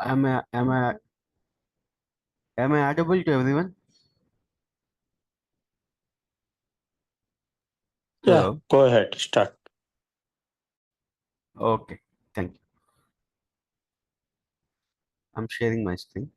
Am I audible to everyone? Yeah, Hello. go ahead, start. Okay. Thank you. I'm sharing my screen.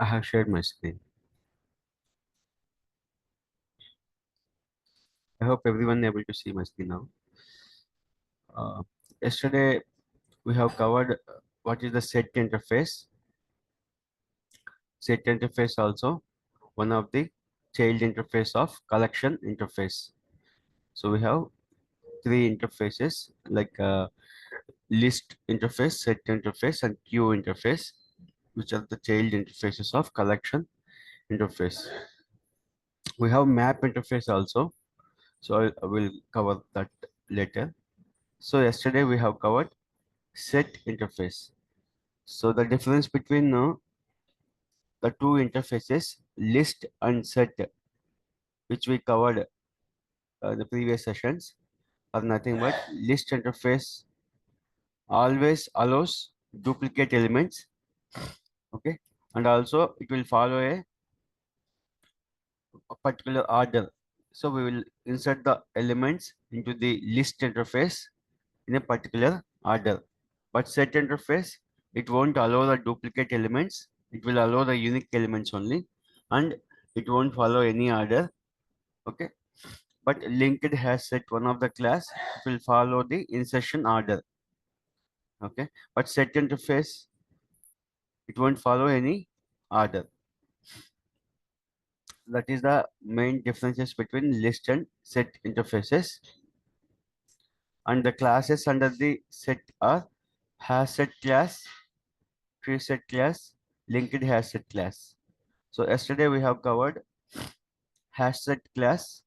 I have shared my screen. I hope everyone able to see my screen now. Uh, Yesterday we have covered what is the set interface. Set interface also one of the child interface of collection interface. So we have three interfaces like list interface, set interface, and queue interface, which are the child interfaces of collection interface. We have map interface also, so I will cover that later. So yesterday we have covered set interface. So the difference between the two interfaces, list and set, which we covered the previous sessions, are nothing but list interface always allows duplicate elements, okay, and also it will follow a particular order. So we will insert the elements into the list interface in a particular order. But set interface, it won't allow the duplicate elements. It will allow the unique elements only, and it won't follow any order. Okay. But linked has set one of the class, it will follow the insertion order. Okay. But set interface, it won't follow any order. That is the main differences between list and set interfaces. And the classes under the set are hasset class, preset class, linked hasset class. So yesterday we have covered hasset class,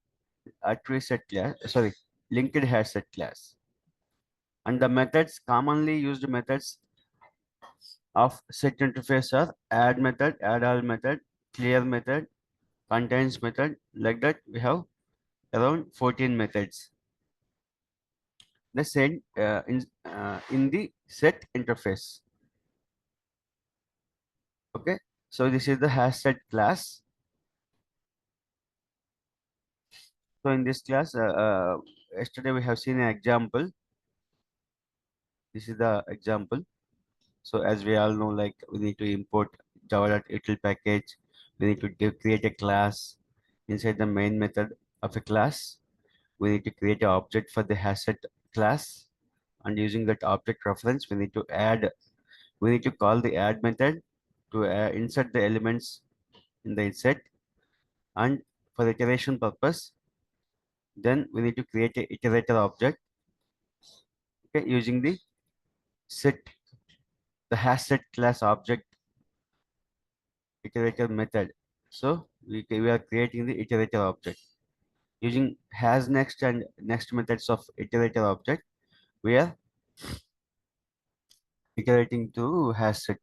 preset class, sorry, linked hasset class. And the methods, commonly used methods of set interface are add method, add all method, clear method, contains method. Like that, we have around 14 methods. The same in the set interface. Okay, so this is the hash set class. So in this class, yesterday we have seen an example. This is the example. So as we all know, like we need to import java.util package. We need to create a class inside the main method of a class. We need to create an object for the hasset class, and using that object reference, we need to add. We need to call the add method to insert the elements in the set, and for the iteration purpose, then we need to create a iterator object. Okay, using the set the hasset class object iterator method. So we are creating the iterator object using has next and next methods of iterator object. We are iterating to has set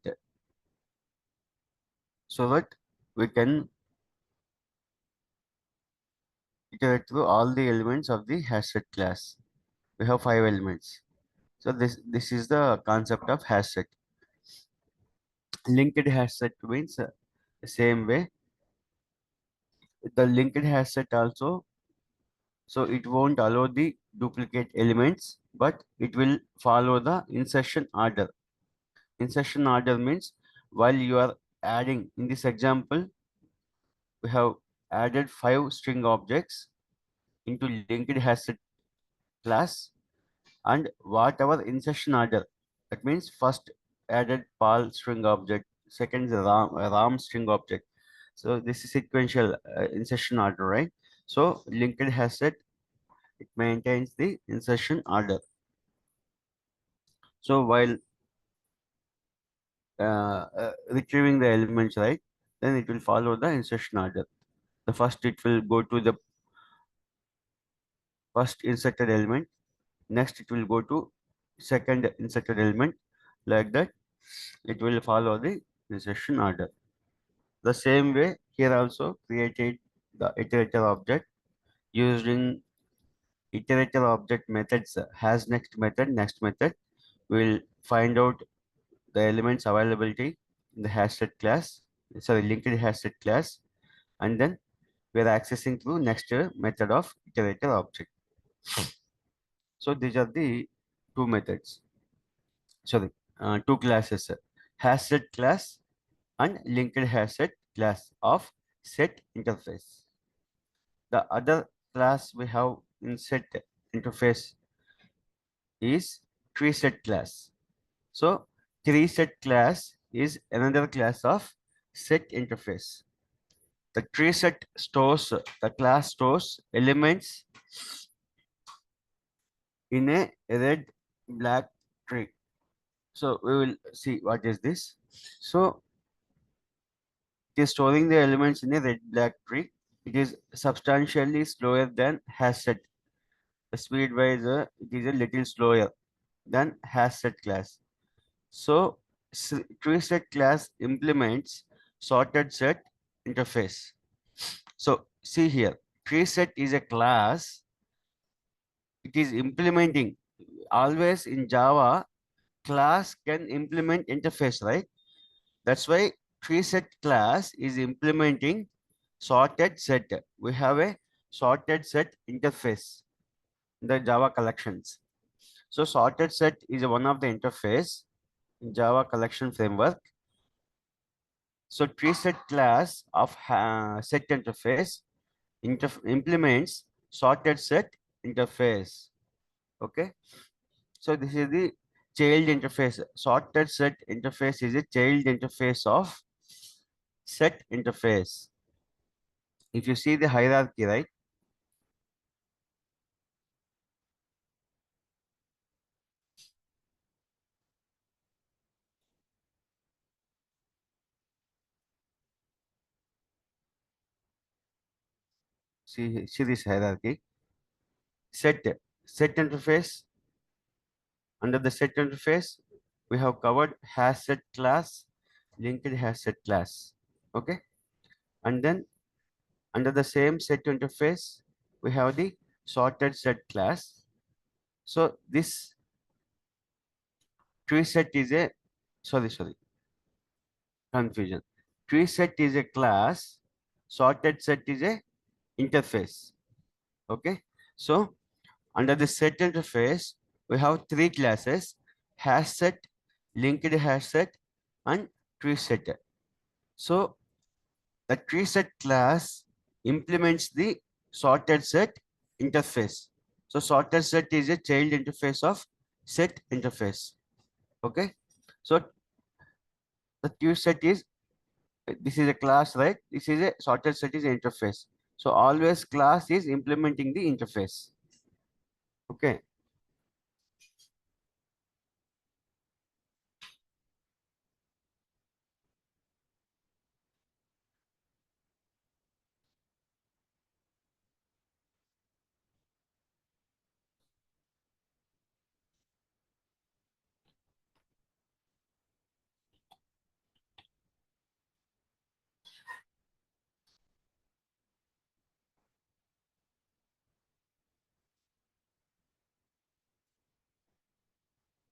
so that we can iterate through all the elements of the hash set class. We have five elements. So this is the concept of hash set. Linked hash set means the same way. The linked hash set also, so it won't allow the duplicate elements, but it will follow the insertion order. Insertion order means while you are adding, in this example, we have added five string objects into linked hash set class, and whatever insertion order, that means first added Paul string object, second is Ram string object. So this is sequential insertion order, right? So linked hash set, it maintains the insertion order. So while retrieving the elements, right? Then it will follow the insertion order. The first it will go to the first inserted element. Next it will go to second inserted element. Like that, it will follow the insertion order. The same way here also created the iterator object using iterator object methods has next method will find out the elements availability in the hasset class, sorry, linked hasset class, and then we are accessing through next method of iterator object. So these are the two methods, sorry, two classes, hasset class and linked hasset class of set interface. The other class we have in set interface is tree set class. So tree set class is another class of set interface. The tree set stores, the class stores elements in a red black tree. So we will see what is this. So it is storing the elements in a red black tree. It is substantially slower than hash set. The speed wise, it is a little slower than hash set class. So tree set class implements sorted set interface. So see here, tree set is a class. It is implementing always in Java. Class can implement interface, right? That's why tree set class is implementing sorted set. We have a sorted set interface in the Java collections. So sorted set is one of the interface in Java collection framework. So tree set class of set interface implements sorted set interface. Okay. So this is the child interface. Sorted set interface is a child interface of set interface. If you see the hierarchy, right? See this hierarchy. Set set interface. Under the set interface, we have covered hash set class, linked hash set class. Okay. And then under the same set interface, we have the sorted set class. So this tree set is a sorry, confusion. Tree set is a class, sorted set is a interface. Okay. So under the set interface, we have three classes: hash set, linked hash set, and tree set. So the tree set class implements the sorted set interface. So sorted set is a child interface of set interface. Okay. So the tree set is, this is a class, right? This is a sorted set is interface. So always class is implementing the interface. Okay.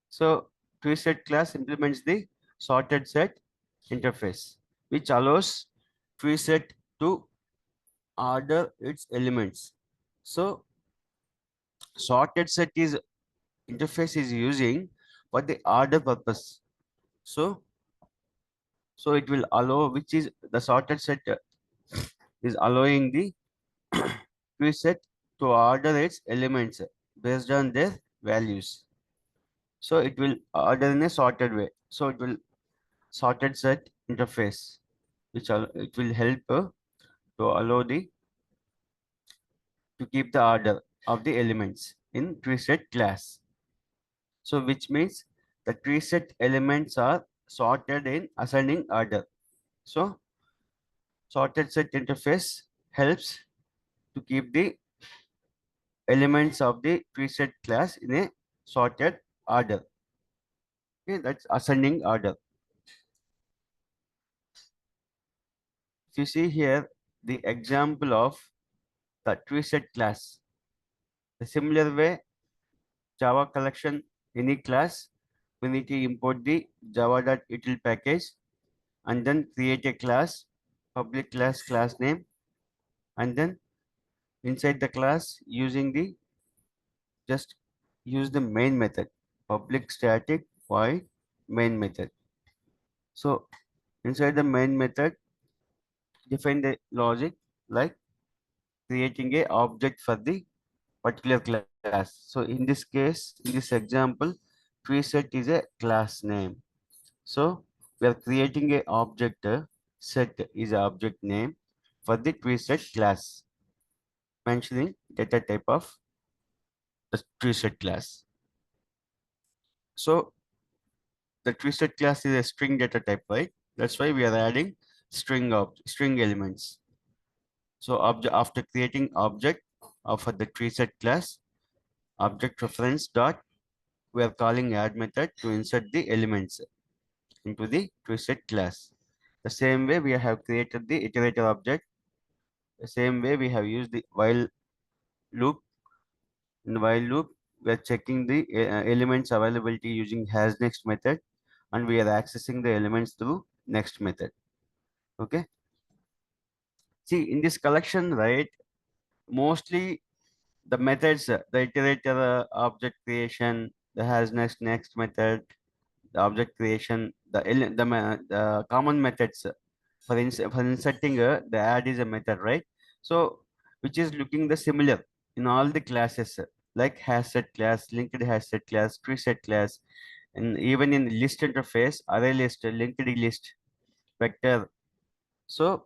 So tree set class implements the sorted set interface, which allows tree set to order its elements. So sorted set is interface is using for the order purpose. So it will allow, which is the sorted set is allowing the tree set to order its elements based on their values. So it will order in a sorted way. So it will sorted set interface, which it will help to allow the to keep the order of the elements in tree set class. So which means the tree set elements are sorted in ascending order. So sorted set interface helps to keep the elements of the preset class in a sorted order. Okay, that's ascending order. If you see here the example of the preset class, the similar way Java collection any class, we need to import the java.util package and then create a class, public class name, and then inside the class using the just use the main method, public static void main method. So inside the main method, define the logic like creating a object for the particular class. So in this case, in this example, preset is a class name. So we are creating a object, set is a object name for the preset class, mentioning data type of the preset class. So the preset class is a string data type, right? That's why we are adding string elements. So object after creating object of the preset class, object reference dot, we are calling add method to insert the elements into the preset class. The same way we have created the iterator object. The same way we have used the while loop. In the while loop, we are checking the elements availability using has next method, and we are accessing the elements through next method. Okay. See in this collection, right? Mostly the methods, the iterator, object creation, the has next method, the object creation, the common methods for inserting the add is a method, right? So which is looking the similar in all the classes, like hasset class, linked hasset class, preset class, and even in list interface, array list, linked list, vector. So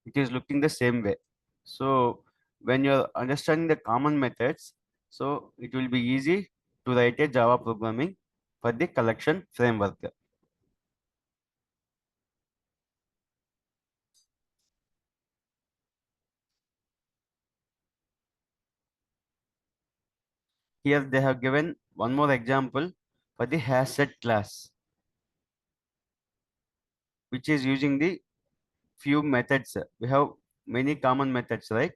it is looking the same way. So when you're understanding the common methods, so it will be easy to write a Java programming for the collection framework. Here they have given one more example for the hasset class, which is using the few methods. We have many common methods, right?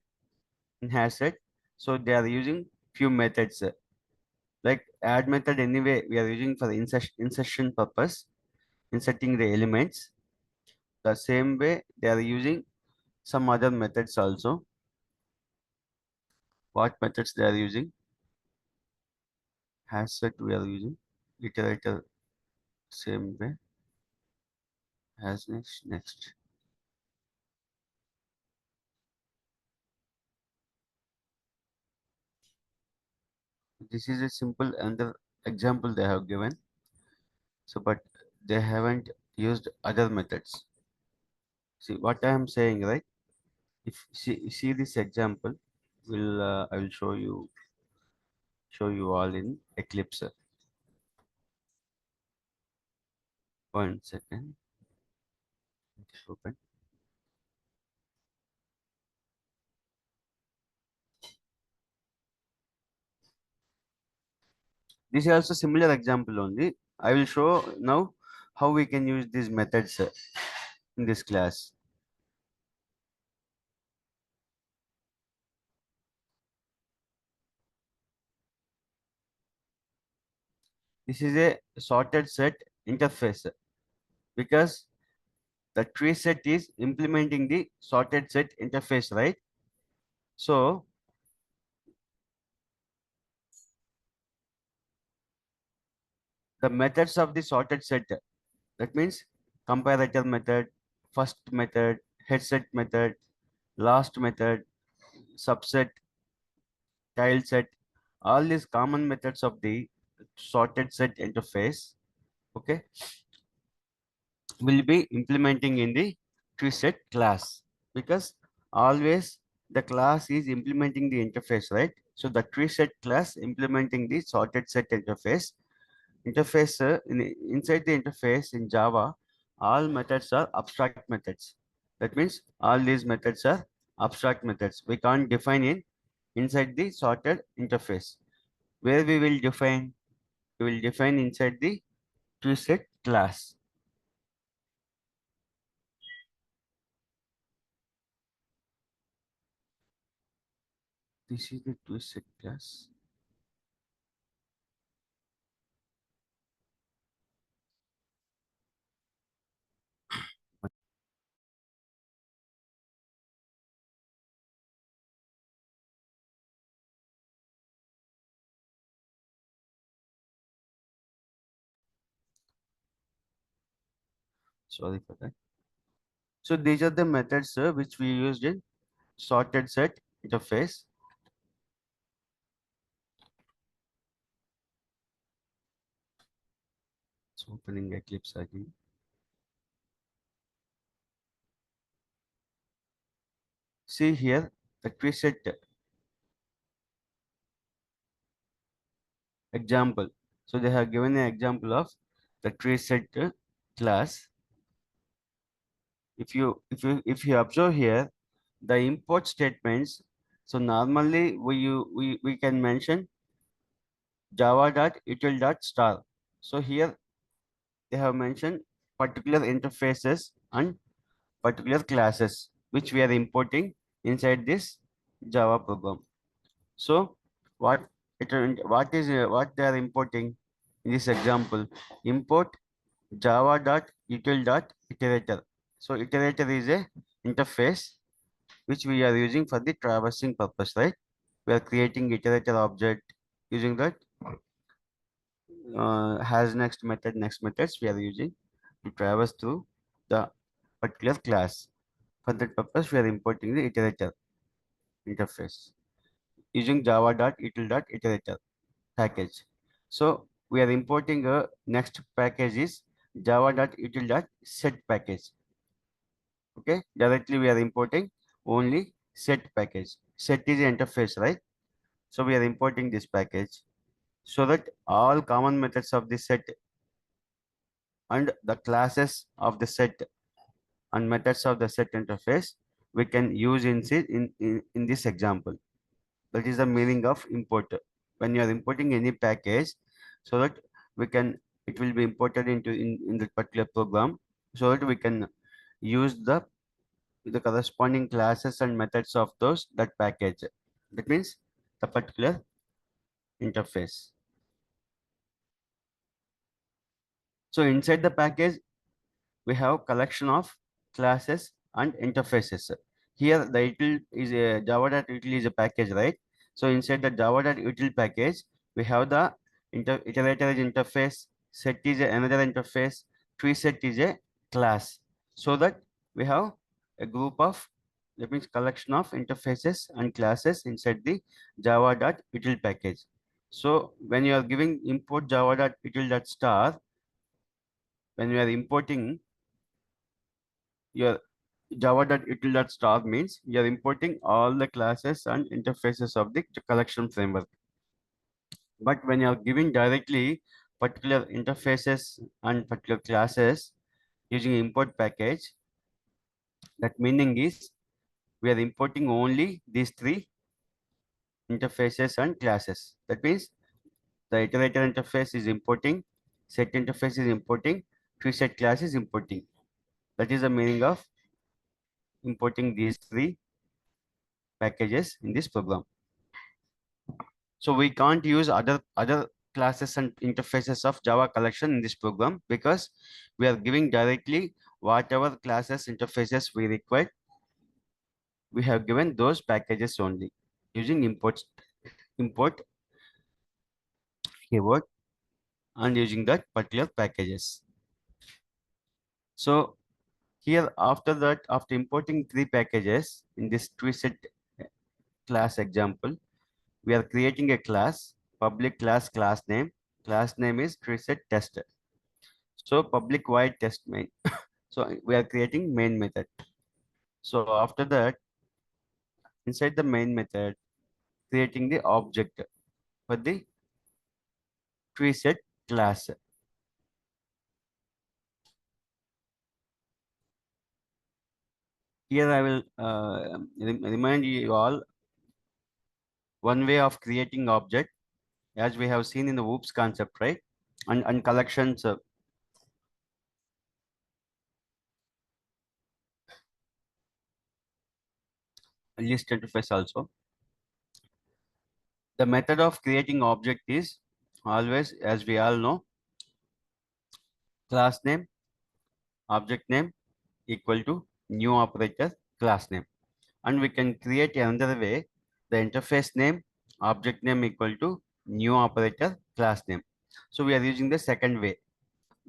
In hasset. So they are using few methods. Like add method anyway, we are using for the insertion purpose, inserting the elements. The same way they are using some other methods also. What methods they are using? Hasset we are using. Iterator same way. Has next. This is a simple another example they have given. So, but they haven't used other methods. See what I am saying, right? If see this example, will I will show you all in Eclipse. 1 second. It is open. This is also similar example only. I will show now how we can use these methods in this class. This is a sorted set interface because the tree set is implementing the sorted set interface, right? So the methods of the sorted set, that means comparator method, first method, headset method, last method, subset, tile set, all these common methods of the sorted set interface, okay, will be implementing in the tree set class because always the class is implementing the interface, right? So the tree set class implementing the sorted set interface. interface inside the interface in Java, all methods are abstract methods. That means all these methods are abstract methods. We can't define in inside the sorted interface. Where we will define? We will define inside the toSet class. This is the toSet class. Sorry for that. So these are the methods which we used in sorted set interface. It's opening Eclipse again. See here the preset example. So they have given an example of the preset class. If you observe here the import statements, so normally we can mention java.util.star. So here they have mentioned particular interfaces and particular classes which we are importing inside this Java program. So what they are importing in this example? Import java.util.iterator. So iterator is a interface which we are using for the traversing purpose, right? We are creating iterator object using that has next methods we are using to traverse through the particular class. For that purpose, we are importing the iterator interface using java.util.iterator package. So we are importing a next package is java.util.set package. Okay, directly we are importing only set package. Set is the interface, right? So we are importing this package so that all common methods of the set and the classes of the set and methods of the set interface we can use in this example. That is the meaning of import. When you are importing any package, so that we can it will be imported in the particular program, so that we can use the corresponding classes and methods of that package. That means the particular interface. So inside the package, we have collection of classes and interfaces. Here the util is a java.util is a package, right? So inside the java.util package, we have the iterator is interface, set is another interface, tree set is a class. So that we have a group of, that means collection of interfaces and classes inside the java.util package. So when you are giving import java.util.star, when you are importing your java.util.star means you're importing all the classes and interfaces of the collection framework. But when you're giving directly particular interfaces and particular classes using import package, that meaning is we are importing only these three interfaces and classes. That means the iterator interface is importing, set interface is importing, tree set class is importing. That is the meaning of importing these three packages in this program. So we can't use other classes and interfaces of Java collection in this program because we are giving directly whatever classes interfaces we require. We have given those packages only using import keyword and using that particular packages. So here after that, after importing three packages in this toSet class example, we are creating a class, public class name. Class name is toSet tester. So public void test main. So we are creating main method. So after that, inside the main method, creating the object for the toSet class. Here I will remind you all one way of creating object, as we have seen in the OOPS concept, right? And collections list interface also. The method of creating object is always, as we all know, class name, object name equal to new operator class name. And we can create another way, the interface name, object name equal to new operator class name. So we are using the second way.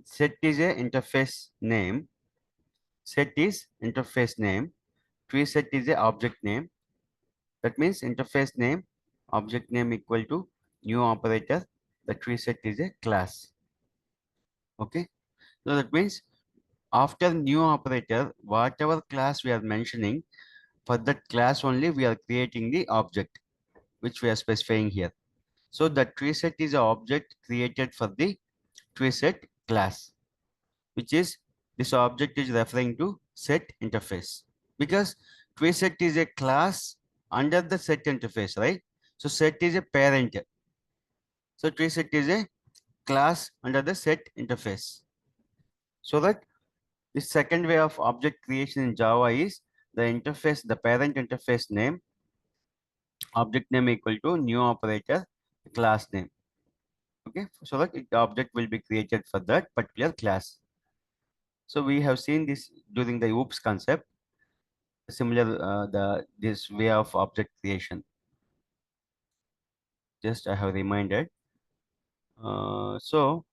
Set is a interface name. Set is interface name. Tree set is a object name. That means interface name, object name equal to new operator. The tree set is a class. Okay. So that means after new operator, whatever class we are mentioning, for that class only we are creating the object which we are specifying here. So the tree set is an object created for the tree set class, which is this object is referring to set interface, because tree set is a class under the set interface, right? So set is a parent. So tree set is a class under the set interface. So that the second way of object creation in Java is the interface, the parent interface name, object name equal to new operator class name. Okay, so that the object will be created for that particular class. So we have seen this during the OOPS concept, similar the this way of object creation. Just I have reminded. So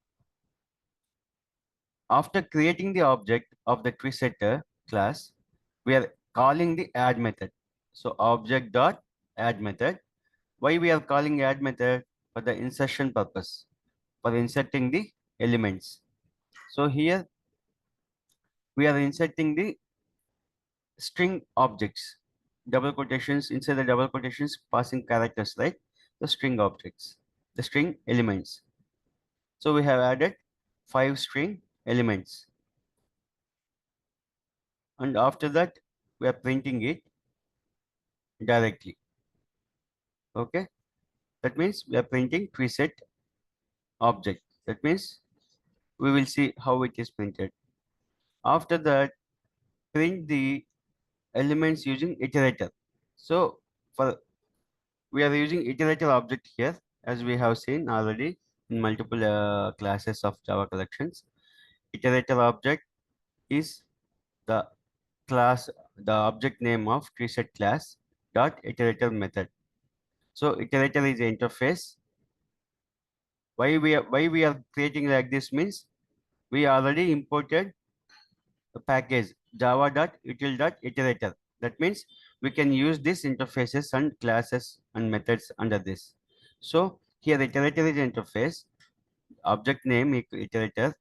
after creating the object of the tree setter class, we are calling the add method. So object dot add method. Why we are calling add method? For the insertion purpose, for inserting the elements. So here we are inserting the string objects, double quotations, inside the double quotations passing characters, right? The string objects, the string elements. So we have added 5 string elements, and after that we are printing it directly. Okay, that means we are printing preset object. That means we will see how it is printed. After that, print the elements using iterator. So for we are using iterator object here, as we have seen already in multiple classes of Java collections. Iterator object is the class, the object name of treeset class dot iterator method. So iterator is the interface. Why we are creating like this means we already imported the package java.util.iterator. That means we can use these interfaces and classes and methods under this. So here iterator is interface, object name iterator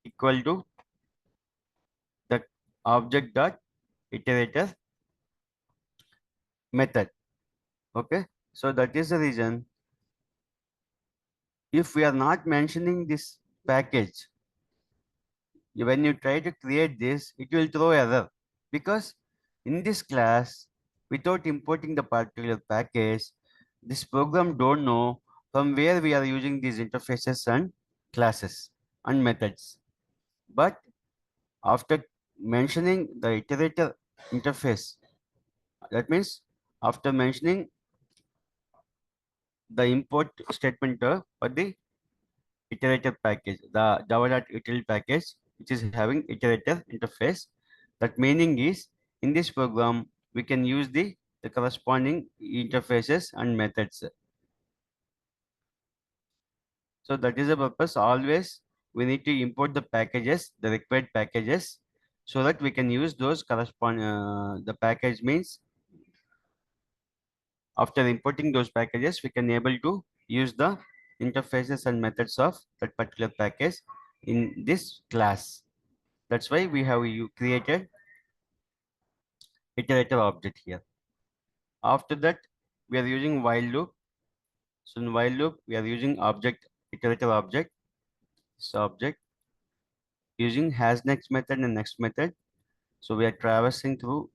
equal to the object dot iterator method. Okay, so that is the reason if we are not mentioning this package, when you try to create this, it will throw error, because in this class, without importing the particular package, this program don't know from where we are using these interfaces and classes and methods. But after mentioning the iterator interface, that means after mentioning the import statement for the iterator package, the java.util package, which is having iterator interface. That meaning is in this program, we can use the corresponding interfaces and methods. So that is the purpose. Always we need to import the packages, the required packages, so that we can use those correspond. The package means after importing those packages, we can able to use the interfaces and methods of that particular package in this class. That's why we have created iterator object here. After that, we are using while loop. So in while loop, we are using object iterative object, subject, using has next method and next method. So we are traversing through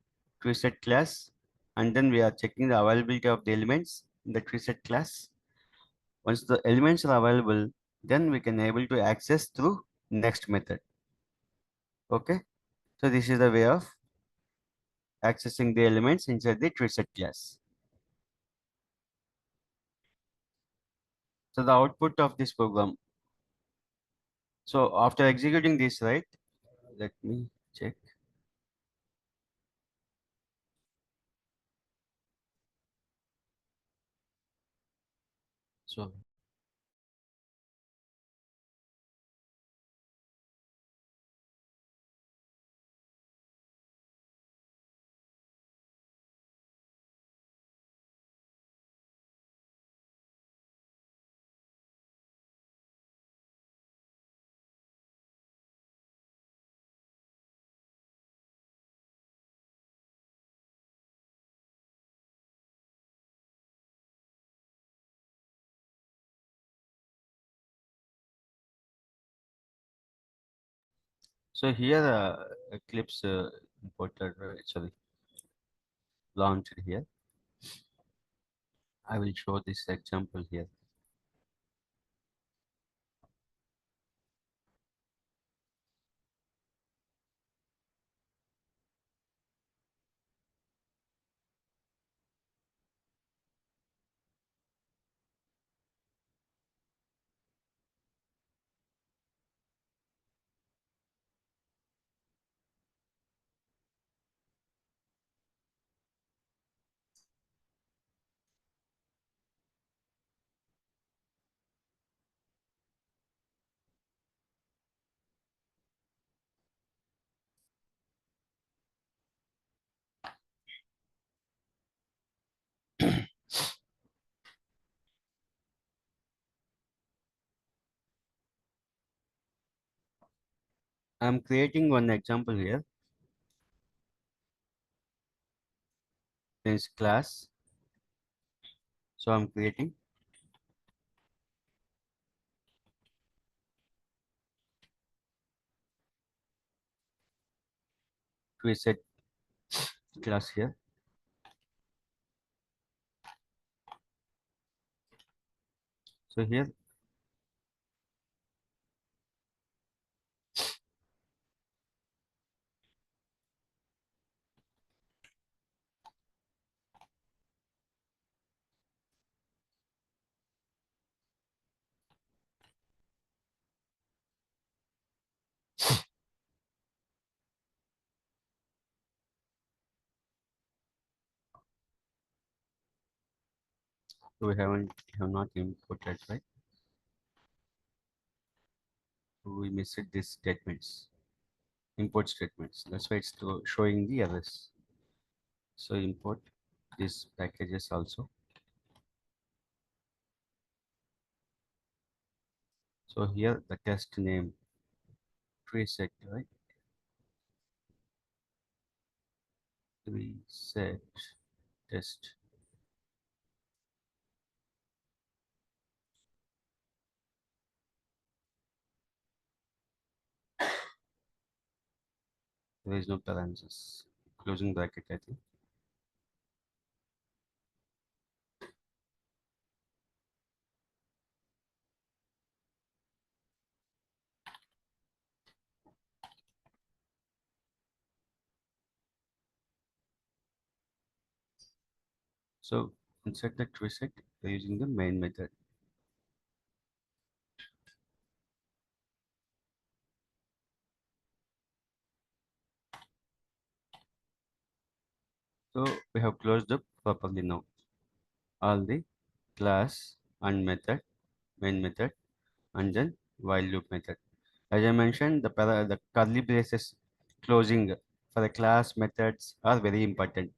treeset class, and then we are checking the availability of the elements in the treeset class. Once the elements are available, then we can able to access through next method. Okay. So this is the way of accessing the elements inside the treeset class. So the output of this program. So after executing this, right? Let me check. So so here Eclipse imported, sorry, launched here. I will show this example here. I'm creating one example here. This class. So I'm creating preset class here. So here so we have not imported, right? So we missed these statements, import statements. That's why it's showing the errors. So import these packages also. So here the test name preset, right? Preset test. There is no parenthesis. Closing bracket, I think. So inside the preset, we're using the main method. So we have closed up properly now. All the class and method, main method, and then while loop method. As I mentioned, the curly braces closing for the class methods are very important.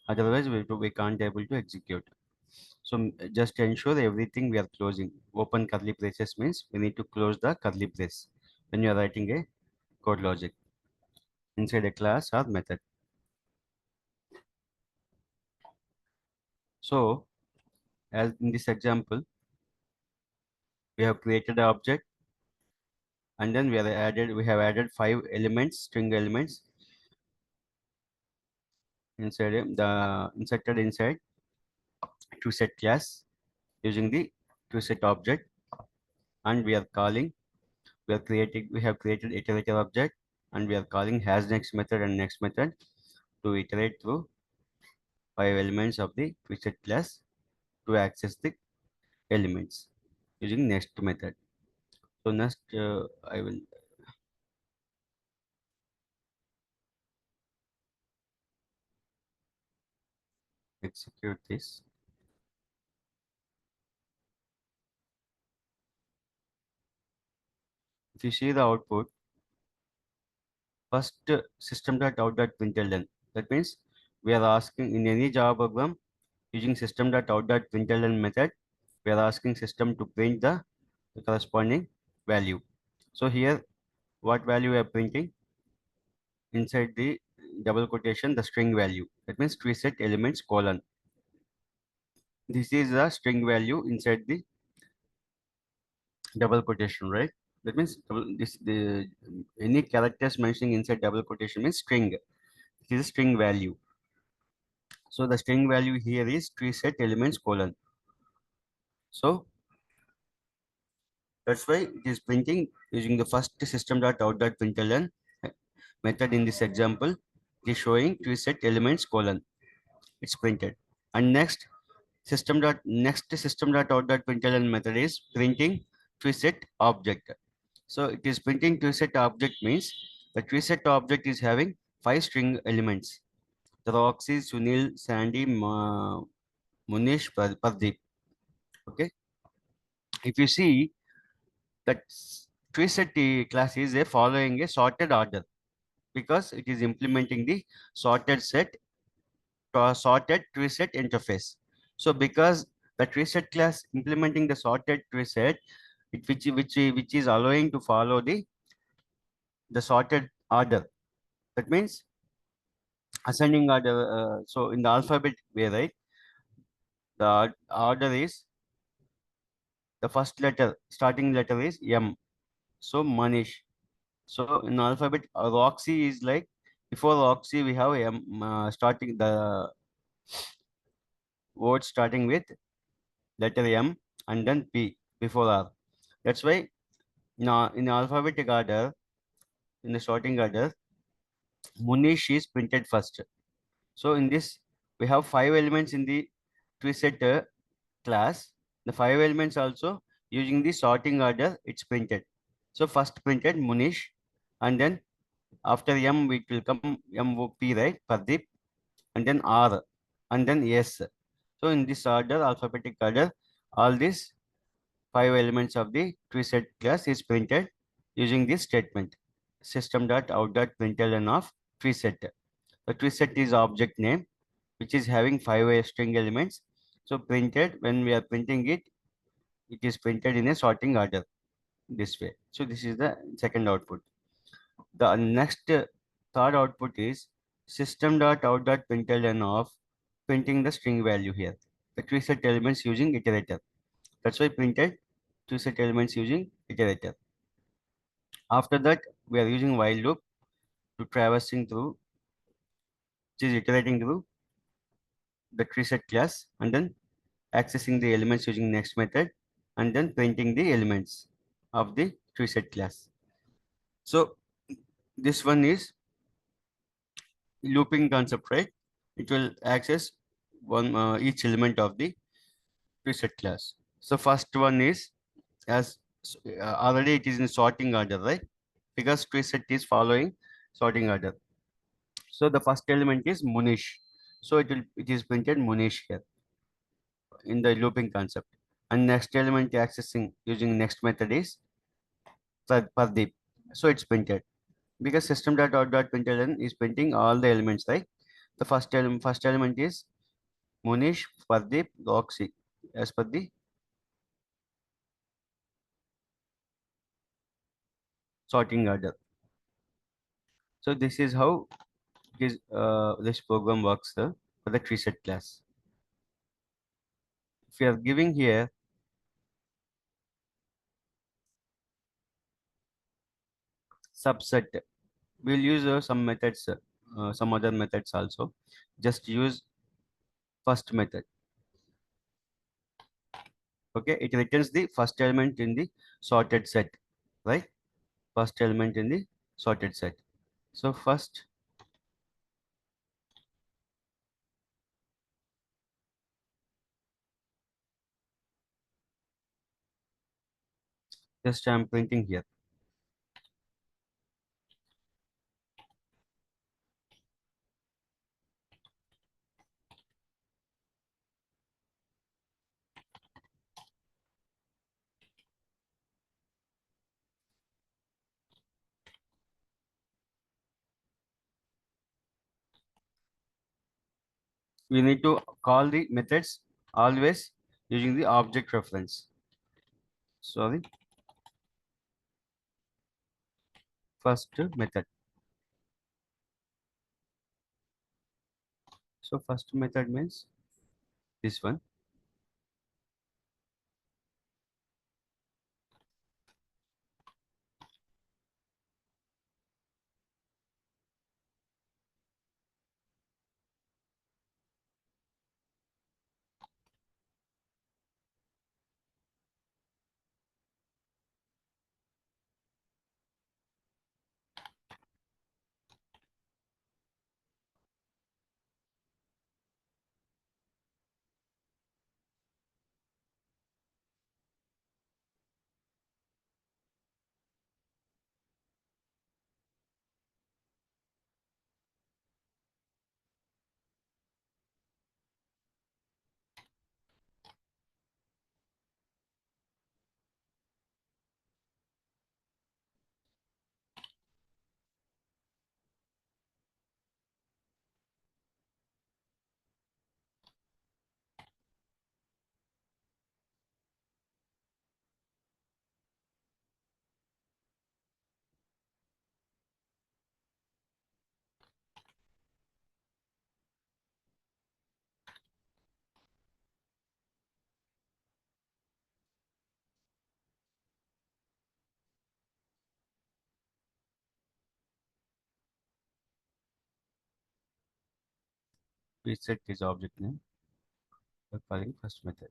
Otherwise, we can't able to execute. So just ensure everything we are closing. Open curly braces means we need to close the curly brace when you are writing a code logic inside a class or method. So as in this example, we have created the object, and then we have added 5 elements, string elements inside the inserted inside toSet class using the toSet object, and we have created iterator object, and we are calling hasNext method and next method to iterate through 5 elements of the toSet class to access the elements using next method. So next, I will execute this. If you see the output, first system.out.println. That means we are asking in any Java program using system.out.println method, we are asking system to print the corresponding value. So here, what value we are printing? Inside the double quotation, the string value. That means toSet elements colon. This is the string value inside the double quotation, right? That means the any characters mentioning inside double quotation means string. This is string value. So the string value here is toSet elements colon. So that's why it is printing using the first system.out.println method in this example. It is showing toSet elements colon. It's printed. And next system.out.println method is printing toSet object. So it is printing toSet object means the toSet object is having 5 string elements. The Roxy, Sunil, Sandy, Munish, Pardeep. Okay. If you see that toSet class is a following a sorted order because it is implementing the sorted toSet interface. So because the toSet class implementing the sorted toSet, which is allowing to follow the sorted order. That means ascending order. So in the alphabet way, right? The order is the first letter, starting letter is M. So Manish. So in alphabet, Roxy is like before Roxy we have M starting the word starting with letter M and then P before R. That's why now in alphabetic order, in the sorting order, Munish is printed first. So in this, we have 5 elements in the toSet class. The 5 elements also using the sorting order, it's printed. So first printed Munish, and then after M, it will come MOP, right? Pardeep, and then R, and then S. So in this order, alphabetic order, all these 5 elements of the toSet class is printed using this statement system.out.println of toSet. The toSet is object name which is having 5 string elements. So printed when we are printing it, it is printed in a sorting order this way. So this is the second output. The next third output is system.out.println of printing the string value here. The toSet elements using iterator. That's why printed toSet elements using iterator. After that, we are using while loop to traversing through, which is iterating through the toSet class and then accessing the elements using next method and then printing the elements of the toSet class. So this one is looping concept, right? It will access one each element of the toSet class. So first one is as already it is in sorting order, right? Because toSet is following sorting order. So the first element is Munish. So it is printed Munish here in the looping concept. And next element accessing using next method is Pardeep. So it's printed because system.out.println is printing all the elements, right? The first element is Munish, Pardeep, Roxy as per the sorting order. So this is how this program works for the toSet class. If you are giving here subset. We'll use some methods, some other methods also. Just use first method. Okay, it returns the first element in the sorted set, right? First element in the sorted set. So first, just I'm printing here. We need to call the methods always using the object reference. Sorry, first method. So first method means this one. We set this object name by calling first method.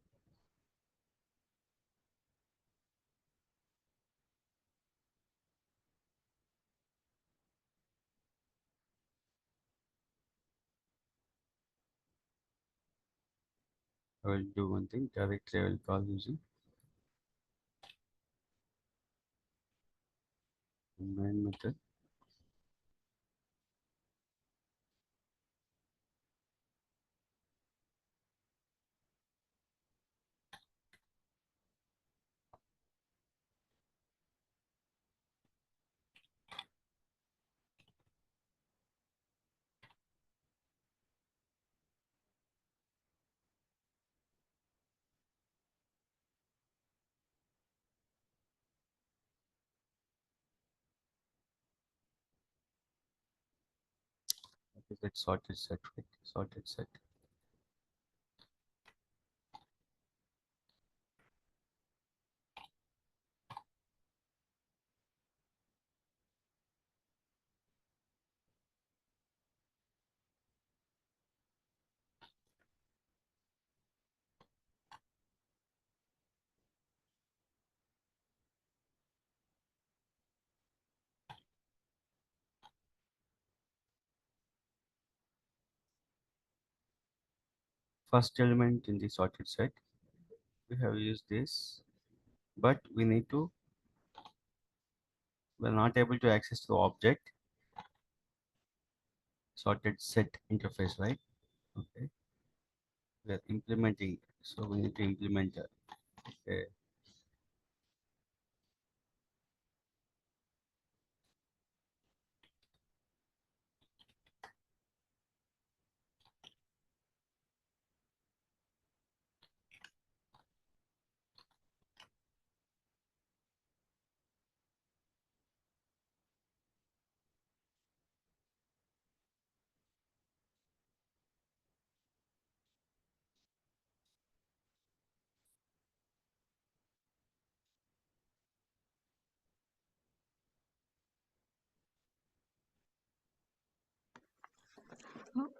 I will do one thing directly. I will call using main method. Okay, let's sorted set, right? Sorted set. First element in the sorted set. We have used this, but we need to, we're not able to access the object sorted set interface, right? Okay, we're implementing, so we need to implement that. Okay,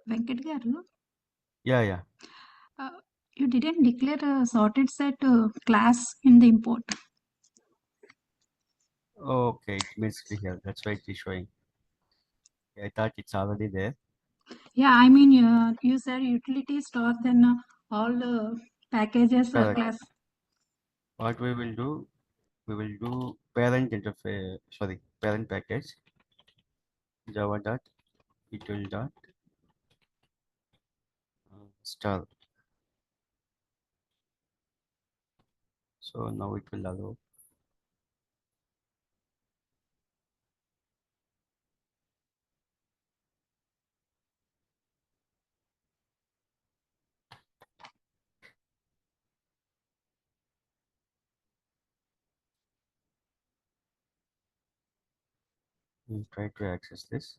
Venkat garu, Yeah, yeah. uh, you didn't declare a sorted set class in the import. Okay, it means here. That's why it is showing. I thought it's already there. Yeah, I mean, you said utility store, then all the packages Correct. class. What we will do parent interface, sorry, parent package, java dot util dot star. So now it will allow. We'll try to access this.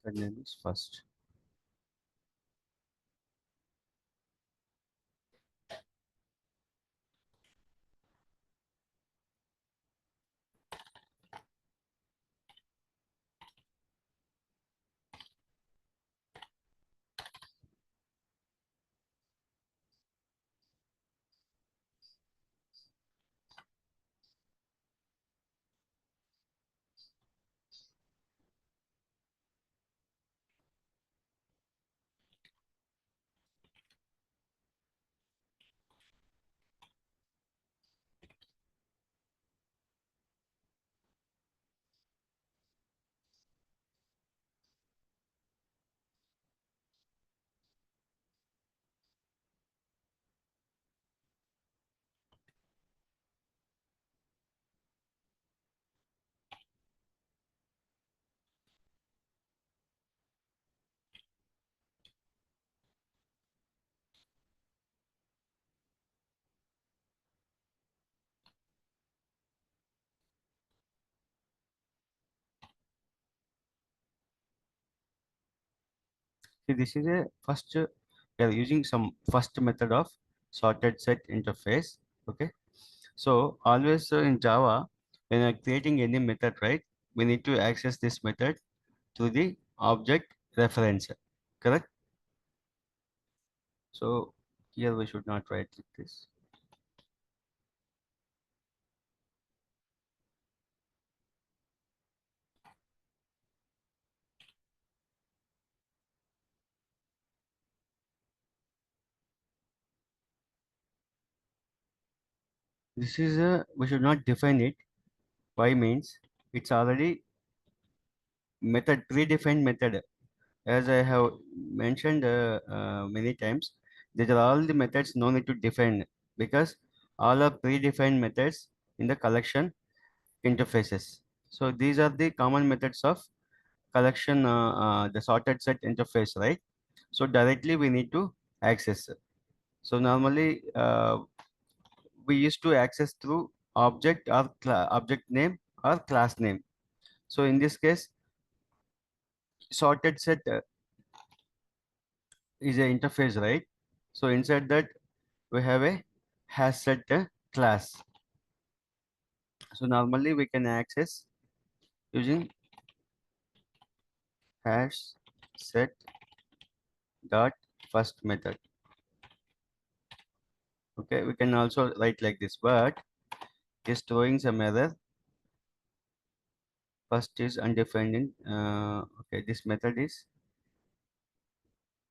The name is first. See, this is a first. We are using some first method of sorted set interface. Okay. So always in Java, when you're creating any method, right, we need to access this method to the object reference. Correct. So here we should not write like this. This is a we should not define it. Why means it's already method predefined method. As I have mentioned many times, these are all the methods no need to define because all are predefined methods in the collection interfaces. So these are the common methods of collection, the sorted set interface, right? So directly we need to access. So normally we used to access through object or object name or class name. So in this case, sorted set is a interface, right? So inside that we have a hash set class. So normally we can access using hash set dot first method. Okay, we can also write like this, but just throwing some error. First is undefined. Okay, this method is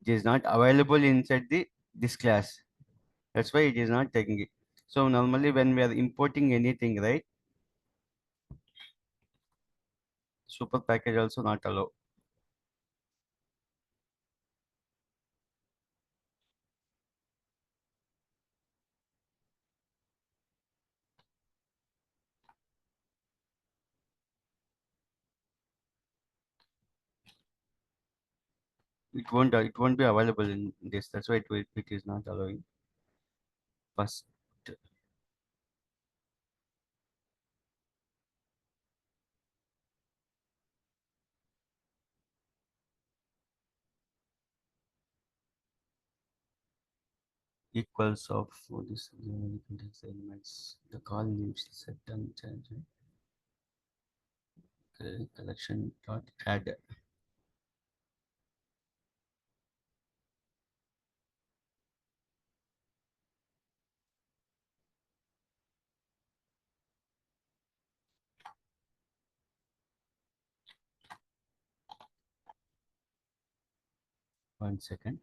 it is not available inside the this class. That's why it is not taking it. So normally when we are importing anything, right? Super package also not allow. it won't be available in this. That's why it is not allowing. First equals of this contains elements. The call leaves set and change. Okay, collection dot add. 1 second.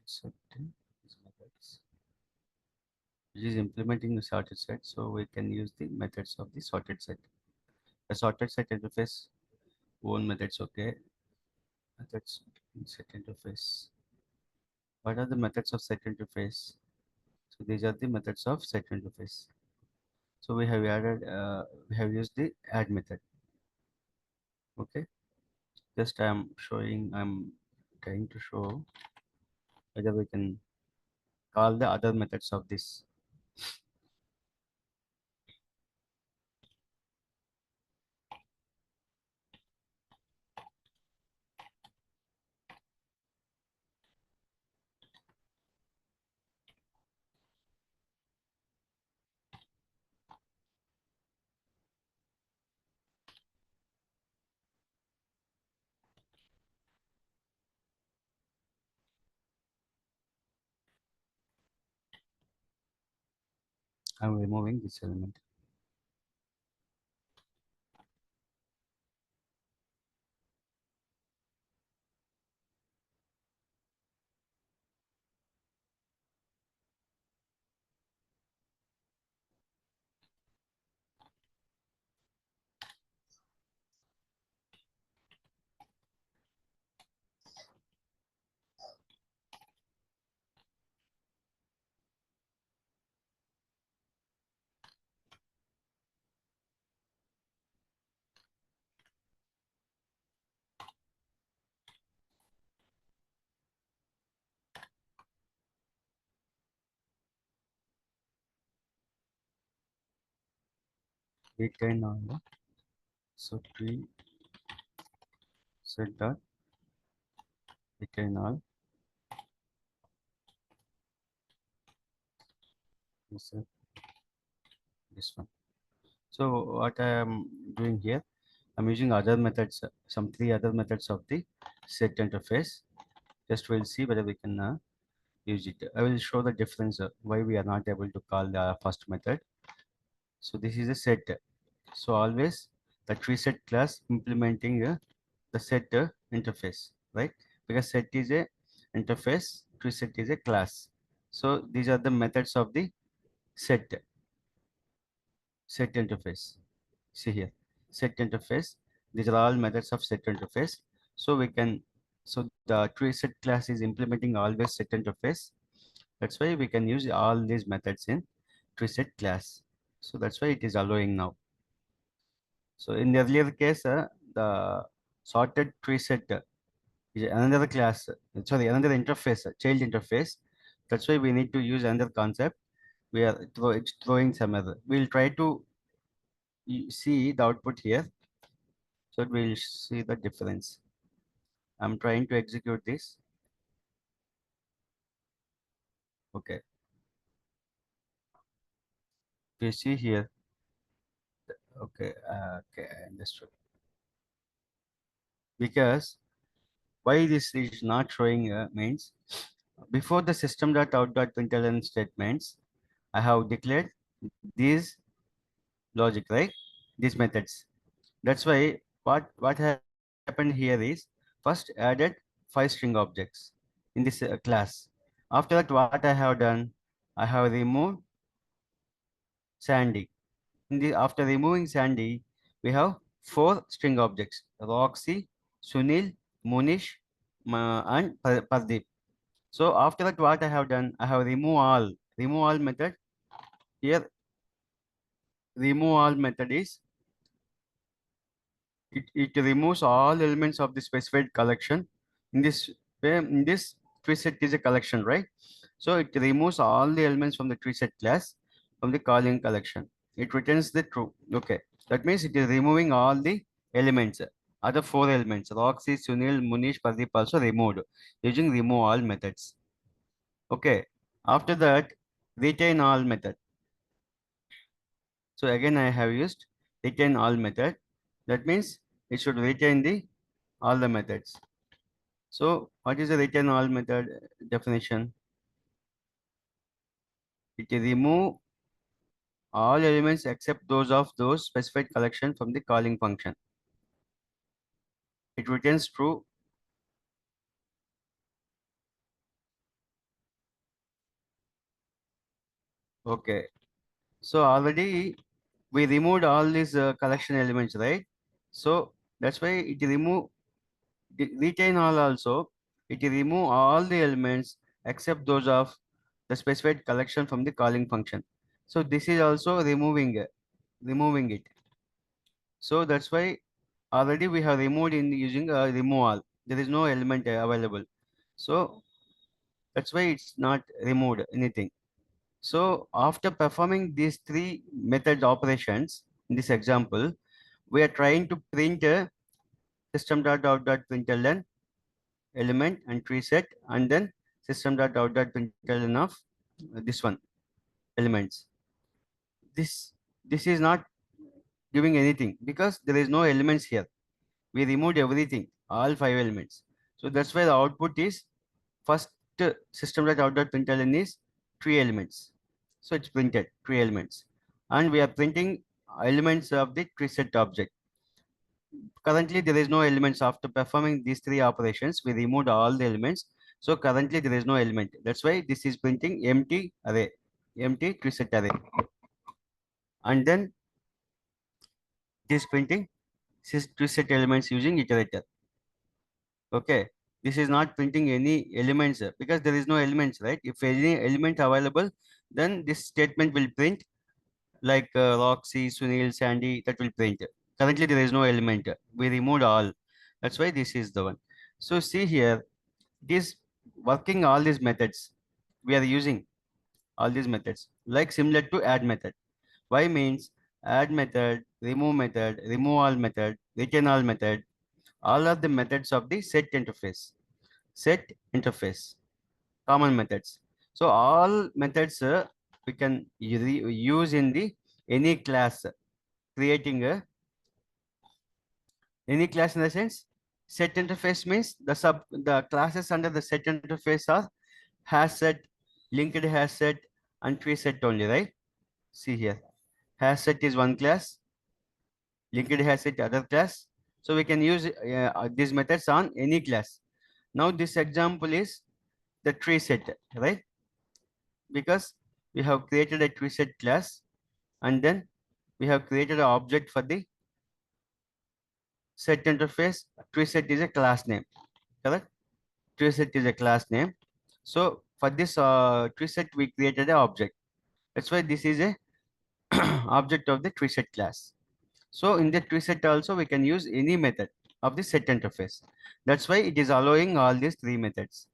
Set these methods. It is implementing the sorted set, so we can use the methods of the sorted set. The sorted set interface own methods. Okay, methods in set interface. What are the methods of set interface? So these are the methods of set interface. So we have used the add method. Okay, just I'm trying to show whether we can call the other methods of this. I'm removing this element. Return all. So tree set dot return all. This, this one. So what I am doing here, I'm using other methods, some three other methods of the set interface. Just we'll see whether we can use it. I will show the difference why we are not able to call the first method. So this is a set. So always the tree set class implementing the set interface, right? Because set is a interface, tree set is a class. So these are the methods of the set interface. See here, set interface. These are all methods of set interface. So we can, so the tree set class is implementing always set interface. That's why we can use all these methods in tree set class. So that's why it is allowing now. So in the earlier case, the sorted tree set is another class, sorry, another interface, child interface. That's why we need to use another concept. It's throwing some error. We'll try to see the output here. So we'll see the difference. I'm trying to execute this. Okay. We see here. Okay. Okay. I understood. Because why this is not showing means before the system.out.println statements, I have declared these logic, right? These methods. That's why happened here is first added 5 string objects in this class. After that, what I have done, I have removed Sandy. After removing Sandy, we have 4 string objects: Roxy, Sunil, Munish, and Pardeep. So after that, what I have done, I have remove all method. Here, remove all method is it removes all elements of the specified collection. In this way, in this tree set is a collection, right? So it removes all the elements from the tree set class from the calling collection. It returns the true. Okay, that means it is removing all the elements. Other four elements, Roxy, Sunil, Munish, Pradeep also removed using remove all methods. Okay, after that, retain all method. So again, I have used retain all method. That means it should retain the all the methods. So what is the return all method definition? It remove all elements except those of those specified collection from the calling function. It returns true. Okay. So already we removed all these collection elements, right? So that's why it remove retain all also. It remove all the elements except those of the specified collection from the calling function. So this is also removing it. So that's why already we have removed in using a removal. There is no element available. So that's why it's not removed anything. So after performing these three method operations in this example, we are trying to print a system.out.println element and tree set, and then system.out.println of this one elements. This is not giving anything because there is no elements here. We removed everything, all five elements. So that's why the output is first system.out.println is three elements. So it's printed three elements, and we are printing elements of the tree set object. Currently, there is no elements after performing these three operations. We removed all the elements. So currently, there is no element. That's why this is printing empty array, empty tree set array, and then this printing tree set elements using iterator. Okay, this is not printing any elements because there is no elements, right? If any element available, then this statement will print like Roxy, Sunil, Sandy, that will print. Currently, there is no element. We removed all. That's why this is the one. So see here, it is working all these methods. We are using all these methods like similar to add method. Why means add method, remove all method, return all method, all are the methods of the set interface. Set interface, common methods. So all methods we can use in the any class, creating a any class in the sense set interface means the classes under the set interface are hash set, linked hash set, and tree set only, right? See here, hash set is one class, linked hash set other class. So we can use these methods on any class. Now this example is the tree set, right? Because we have created a tree set class, and then we have created an object for the set interface. Tree set is a class name, correct? Tree set is a class name. So for this tree set, we created an object. That's why this is a object of the tree set class. So in the tree set also, we can use any method of the set interface. That's why it is allowing all these three methods.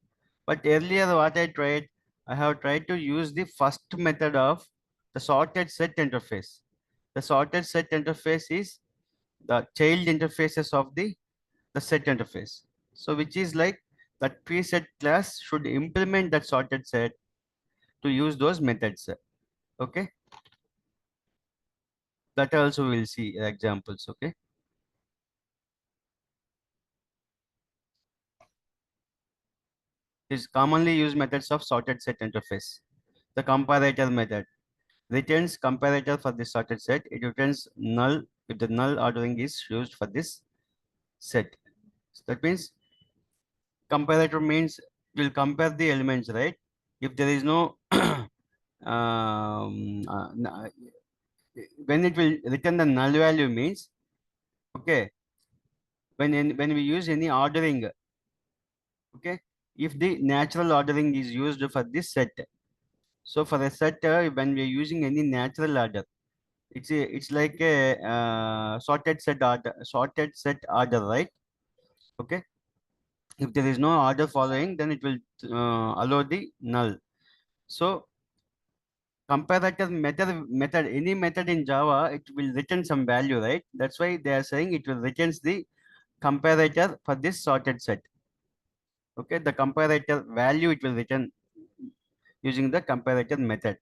But earlier what I have tried to use the first method of the sorted set interface. The sorted set interface is the child interfaces of the set interface. So which is like the tree set class should implement that sorted set to use those methods. Okay, that also we'll see examples. Okay, is commonly used methods of sorted set interface. The comparator method returns comparator for this sorted set. It returns null if the null ordering is used for this set. So that means comparator means it will compare the elements, right? If there is no when it will return the null value means, okay, when we use any ordering, okay, if the natural ordering is used for this set, so for a set when we are using any natural order, it's like a sorted set order, right? Okay. If there is no order following, then it will allow the null. So comparator method, any method in Java, it will return some value, right? That's why they are saying it will returns the comparator for this sorted set. Okay, the comparator value it will return using the comparator method.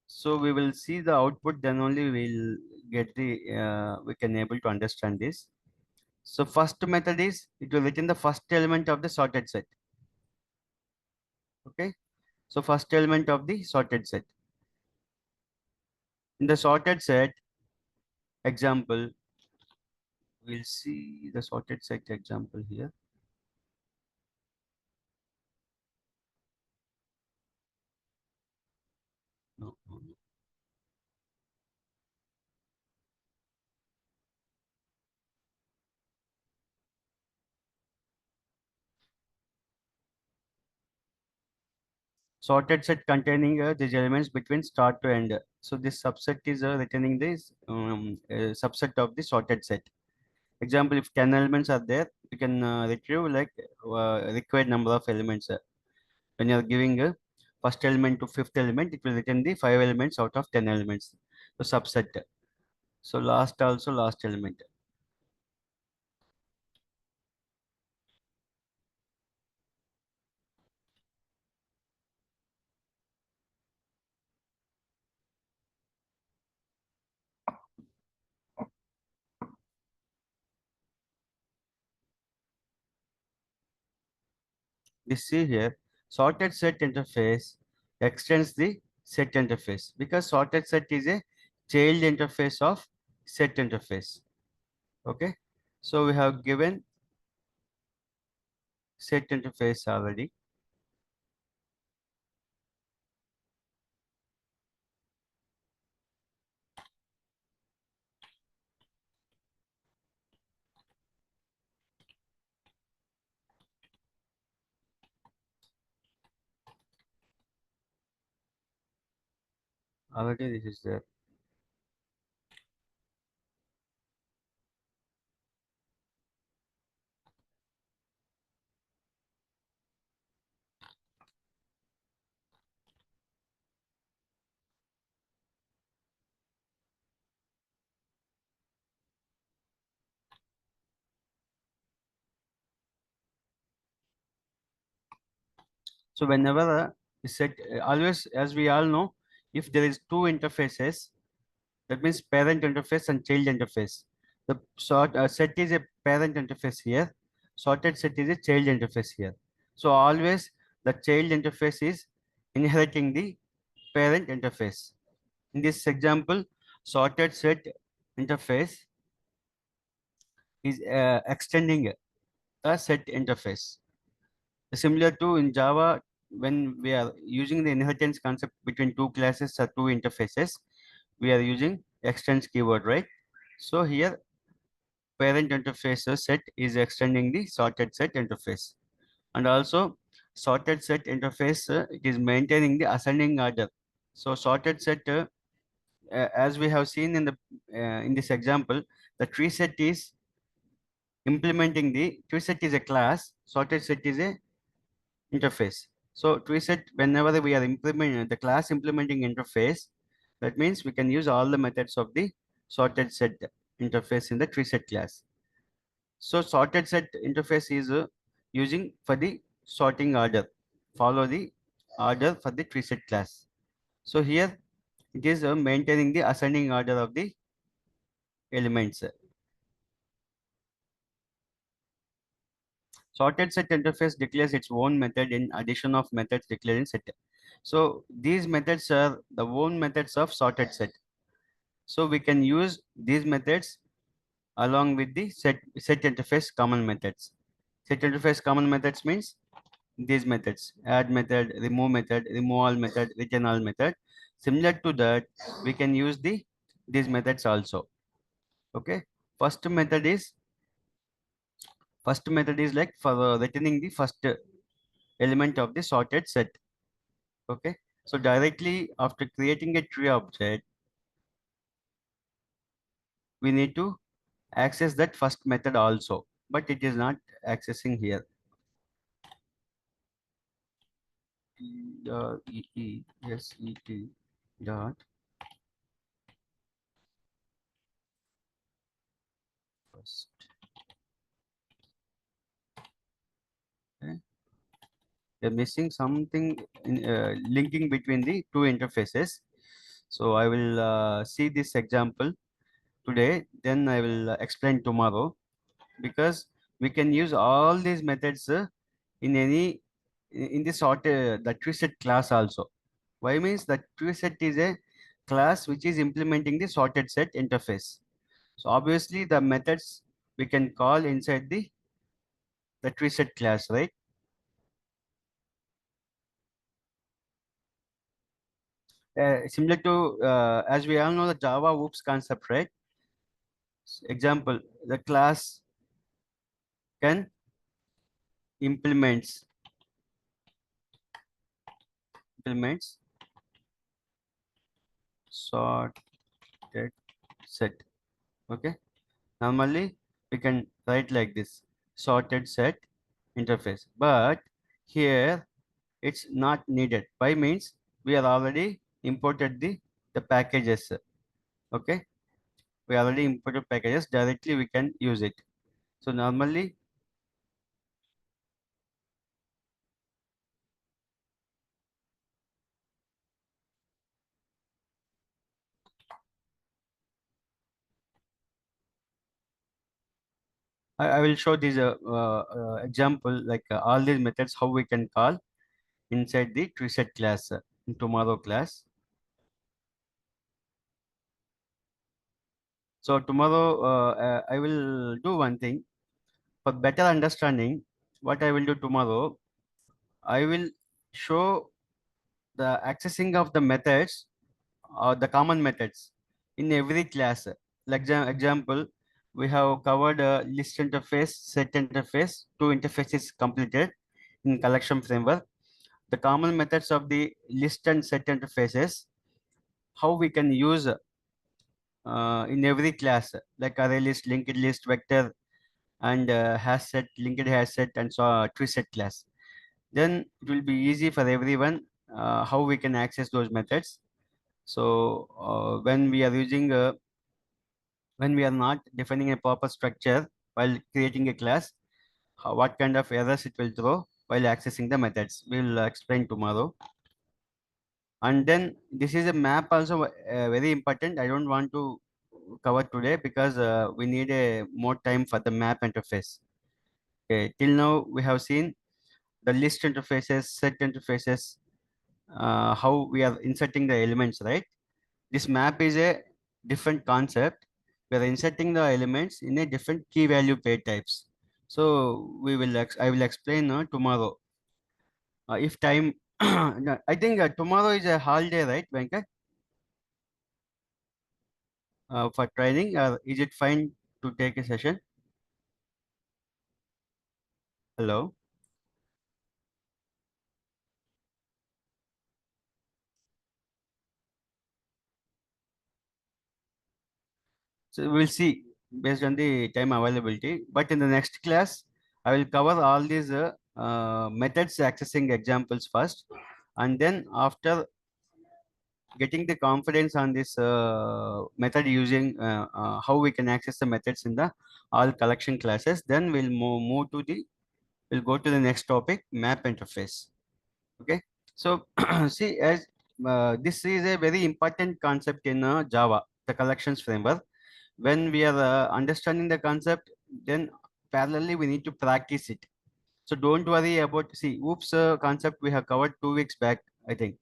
So we will see the output, then only we'll get the we can able to understand this. So first method is it will return the first element of the sorted set. Okay, so first element of the sorted set. In the sorted set example, we'll see the sorted set example here. No, no, no. Sorted set containing these elements between start to end. So this subset is returning this subset of the sorted set. Example, if 10 elements are there, you can retrieve like required number of elements. When you are giving a first element to fifth element, it will return the 5 elements out of 10 elements. So subset. So last also last element. We see here, sorted set interface extends the set interface because sorted set is a child interface of set interface. Okay, so we have given set interface already. Already this is there. So whenever set always, as we all know, if there is two interfaces, that means parent interface and child interface. The set is a parent interface here. Sorted set is a child interface here. So always the child interface is inheriting the parent interface. In this example, sorted set interface is extending a set interface. Similar to in Java, when we are using the inheritance concept between two classes or two interfaces, we are using extends keyword, right? So here parent interface set is extending the sorted set interface. And also sorted set interface, it is maintaining the ascending order. So sorted set, as we have seen in this example, the tree set is implementing the tree set is a class, sorted set is a interface. So tree set, whenever we are implementing the class implementing interface, that means we can use all the methods of the sorted set interface in the tree set class. So sorted set interface is using for the sorting order, follow the order for the tree set class. So here it is maintaining the ascending order of the elements. Sorted set interface declares its own method in addition of methods declared in set. So these methods are the own methods of sorted set. So we can use these methods along with the set interface common methods. Set interface common methods means these methods: add method, remove all method, return all method. Similar to that, we can use these methods also. Okay. First method is like for returning the first element of the sorted set. Okay. So directly after creating a tree object, we need to access that first method also, but it is not accessing here. Set dot first. Okay. You're missing something in linking between the two interfaces. So I will see this example today, then I will explain tomorrow, because we can use all these methods in any in the sort the treeset class also. Why means that treeset is a class which is implementing the sorted set interface. So obviously the methods we can call inside the treeset class, right? Similar to as we all know the Java OOPS concept, right? Example, the class can implements implements sorted set. Okay. Normally, we can write like this, sorted set interface. But here, it's not needed. Why means we are already imported the packages. Okay. We already imported packages. Directly, we can use it. So normally, I will show this example, like all these methods, how we can call inside the treeset class in tomorrow class. So tomorrow, I will do one thing for better understanding. What I will do tomorrow, I will show the accessing of the methods or the common methods in every class. Like example, we have covered list interface, set interface, two interfaces completed in collection framework. The common methods of the list and set interfaces, how we can use in every class, like array list, linked list, vector, and hash set, linked hash set, and so tree set class. Then it will be easy for everyone how we can access those methods. So when we are not defining a proper structure while creating a class, what kind of errors it will throw while accessing the methods, we will explain tomorrow. And then this is a map also very important. I don't want to cover today because we need a more time for the map interface. Okay, till now we have seen the list interfaces, set interfaces, how we are inserting the elements, right? This map is a different concept. We are inserting the elements in a different key value pair types. So I will explain tomorrow. If time, no, I think tomorrow is a holiday, right, Venkat? For training, is it fine to take a session? Hello. So we'll see based on the time availability. But in the next class, I will cover all these methods accessing examples first, and then after getting the confidence on this method using how we can access the methods in the all collection classes, then move to the we'll go to the next topic, map interface. Okay. So see, as this is a very important concept in Java, the collections framework. When we are understanding the concept, then parallelly we need to practice it. So don't worry about, see, oops concept we have covered 2 weeks back, I think.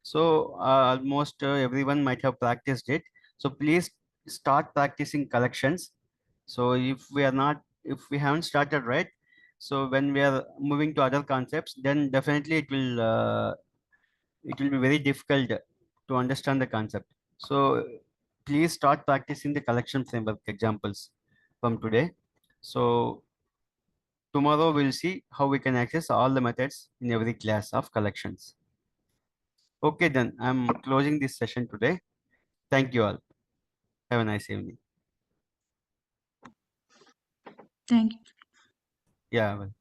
So almost everyone might have practiced it. So please start practicing collections. So if we haven't started, right, so when we are moving to other concepts, then definitely it will be very difficult to understand the concept. So please start practicing the collection framework examples from today. So tomorrow we'll see how we can access all the methods in every class of collections. Okay, then I'm closing this session today. Thank you all. Have a nice evening. Thank you. Yeah, well.